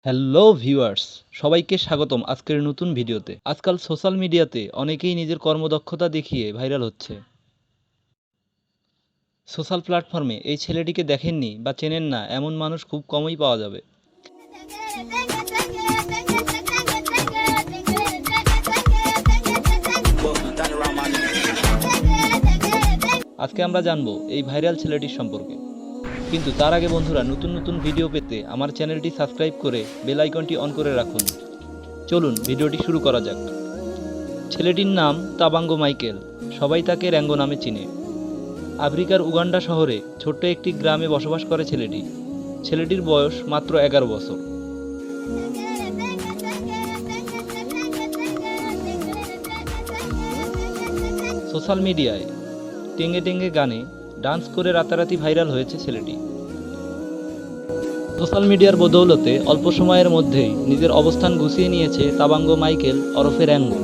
Hello viewers, সবাইকে স্বাগতম আজকের নতুন ভিডিওতে। আজকাল সোশ্যাল মিডিয়াতে অনেকেই নিজের কর্মদক্ষতা দেখিয়ে ভাইরাল হচ্ছে। সোশ্যাল প্ল্যাটফর্মে এই ছেলেটিকে দেখেননি বা চেনেন না এমন মানুষ খুব কমই পাওয়া যাবে। আজকে আমরা জানবো এই ভাইরাল ছেলেটির সম্পর্কে। কিন্তু তার আগে বন্ধুরা, নতুন নতুন ভিডিও পেতে আমার চ্যানেলটি সাবস্ক্রাইব করে বেল আইকনটি অন করে রাখুন। চলুন ভিডিওটি শুরু করা যাক। ছেলেটির নাম তাবাঙ্গো মাইকেল, সবাই তাকে র্যাঙ্গো নামে চিনে। আফ্রিকার উগান্ডা শহরে ছোট্ট একটি গ্রামে বসবাস করে ছেলেটি। ছেলেটির বয়স মাত্র 11 বছর। সোশ্যাল মিডিয়ায় টেঙ্গে টেঙ্গে গানে ডান্স করে রাতারাতি ভাইরাল হয়েছে ছেলেটি। সোশ্যাল মিডিয়ার বদৌলতে অল্প সময়ের মধ্যেই নিজের অবস্থান গুছিয়ে নিয়েছে তাবাঙ্গো মাইকেল ওরফে র্যাঙ্গো।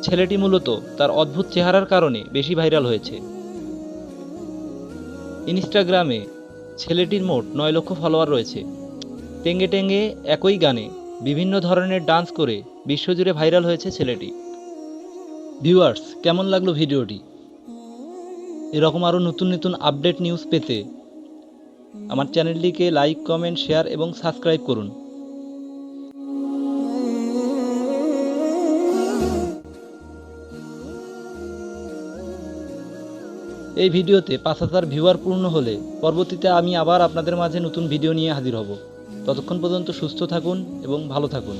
ছেলেটি মূলত তার অদ্ভুত চেহারার কারণে বেশি ভাইরাল হয়েছে। ইনস্টাগ্রামে ছেলেটির মোট 9 লক্ষ ফলোয়ার রয়েছে। টেঙ্গে টেঙ্গে একই গানে বিভিন্ন ধরনের ডান্স করে বিশ্বজুড়ে ভাইরাল হয়েছে ছেলেটি। ভিউয়ার্স, কেমন লাগলো ভিডিওটি? এরকম আরও নতুন নতুন আপডেট নিউজ পেতে আমার চ্যানেলটিকে লাইক, কমেন্ট, শেয়ার এবং সাবস্ক্রাইব করুন। এই ভিডিওতে 5000 ভিউয়ার পূর্ণ হলে পরবর্তীতে আমি আবার আপনাদের মাঝে নতুন ভিডিও নিয়ে হাজির হব। ততক্ষণ পর্যন্ত সুস্থ থাকুন এবং ভালো থাকুন।